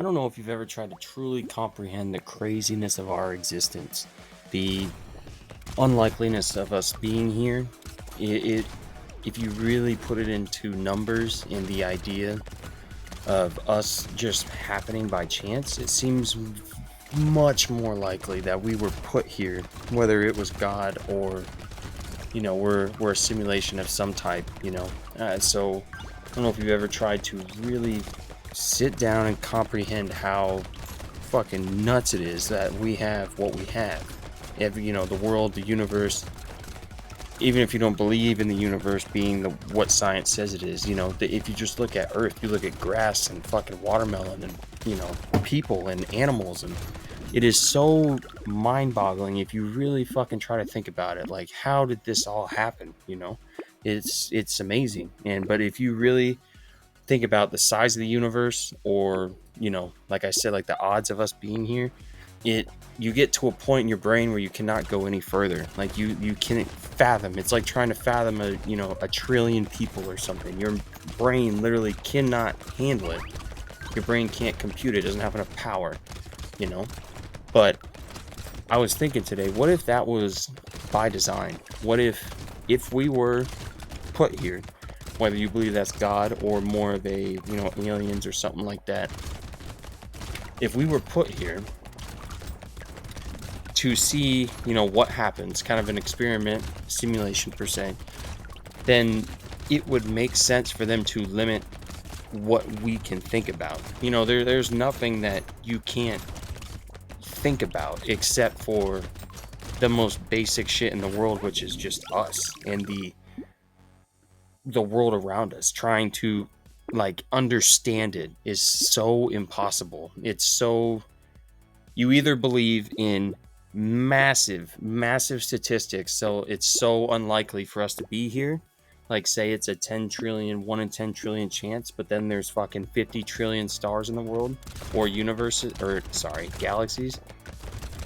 I don't know if you've ever tried to truly comprehend the craziness of our existence, the unlikeliness of us being here. It if you really put it into numbers and the idea of us just happening by chance, it seems much more likely that we were put here, whether it was God or we're a simulation of some type. So I don't know if you've ever tried to really sit down and comprehend how fucking nuts it is that we have what we have. The world, the universe, even if you don't believe in the universe being what science says it is, if you just look at Earth, you look at grass and fucking watermelon and, people and animals, and it is so mind-boggling if you really fucking try to think about it. Like, how did this all happen? It's amazing. But if you really think about the size of the universe, or like I said, like the odds of us being here, you get to a point in your brain where you cannot go any further. Like you can't fathom. It's like trying to fathom a trillion people or something. Your brain literally cannot handle it. Your brain can't compute it. It doesn't have enough power. you know but I was thinking today, what if that was by design? What if we were put here, whether you believe that's God or more of a, aliens or something like that. If we were put here to see, what happens, kind of an experiment, simulation per se, then it would make sense for them to limit what we can think about. There's nothing that you can't think about except for the most basic shit in the world, which is just us and the world around us. Trying to understand it is so impossible. It's so, you either believe in massive statistics, so it's so unlikely for us to be here, like say it's a 10 trillion 1 in 10 trillion chance, but then there's fucking 50 trillion stars in the world, or universes, or sorry, galaxies.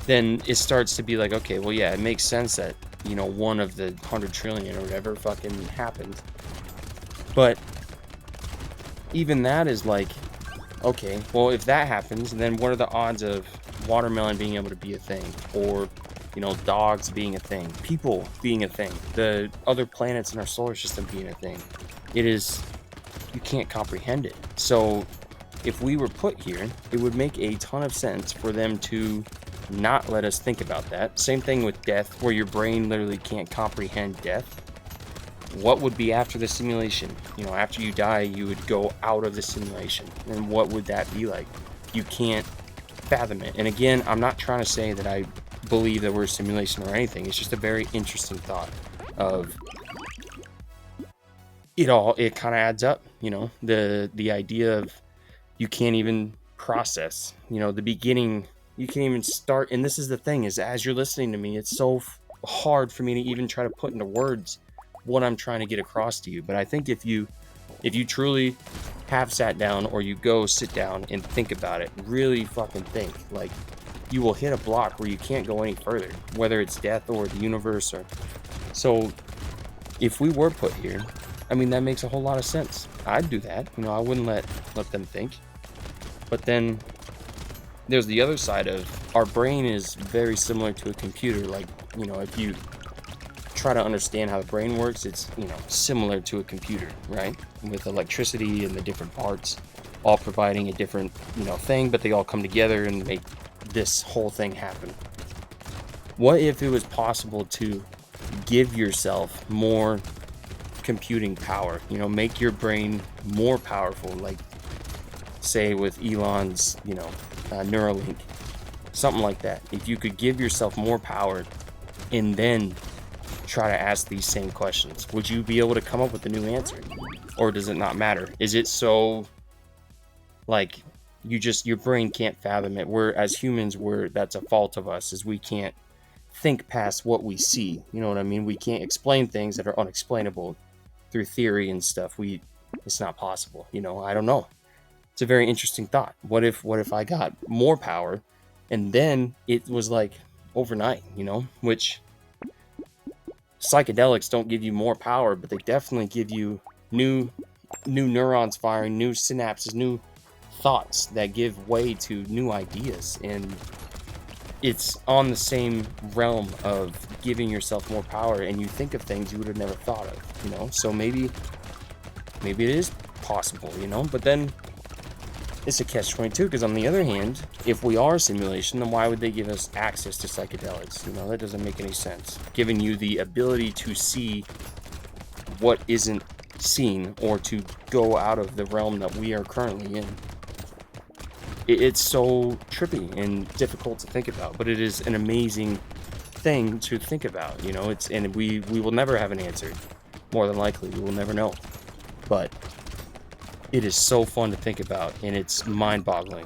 Then it starts to be like, okay, well, yeah, it makes sense that one of the 100 trillion or whatever fucking happened. But even that is like, okay, well, if that happens, then what are the odds of watermelon being able to be a thing, or dogs being a thing, people being a thing, the other planets in our solar system being a thing? It is, you can't comprehend it. So if we were put here, it would make a ton of sense for them to not let us think about that. Same thing with death, where your brain literally can't comprehend death. What would be after the simulation? After you die, you would go out of the simulation, and what would that be like? You can't fathom it. And again, I'm not trying to say that I believe that we're a simulation or anything. It's just a very interesting thought of it all. It kind of adds up, the idea of you can't even process, the beginning. You can't even start. And this is the thing, is as you're listening to me, it's so hard for me to even try to put into words what I'm trying to get across to you. But I think if you truly have sat down, or you go sit down and think about it, really fucking think, like, you will hit a block where you can't go any further, whether it's death or the universe. Or so if we were put here, I mean, that makes a whole lot of sense. I'd do that. I wouldn't let them think. But then there's the other side of, our brain is very similar to a computer. Like, if you try to understand how the brain works, it's similar to a computer, right? With electricity and the different parts all providing a different thing, but they all come together and make this whole thing happen. What if it was possible to give yourself more computing power, make your brain more powerful, like say with Elon's Neuralink, something like that? If you could give yourself more power and then try to ask these same questions, would you be able to come up with a new answer? Or does it not matter? Is it so, like, your brain can't fathom it? As humans, that's a fault of us, is we can't think past what we see. You know what I mean? We can't explain things that are unexplainable through theory and stuff. It's not possible. I don't know. It's a very interesting thought. What if I got more power and then it was like overnight, which psychedelics don't give you more power, but they definitely give you new neurons firing, new synapses, new thoughts that give way to new ideas, and it's on the same realm of giving yourself more power, and you think of things you would have never thought of, so maybe it is possible, but then it's a catch-22, because on the other hand, if we are a simulation, then why would they give us access to psychedelics? That doesn't make any sense, giving you the ability to see what isn't seen, or to go out of the realm that we are currently in. It's so trippy and difficult to think about, but it is an amazing thing to think about. And we will never have an answer. More than likely, we will never know. But it is so fun to think about, and it's mind-boggling.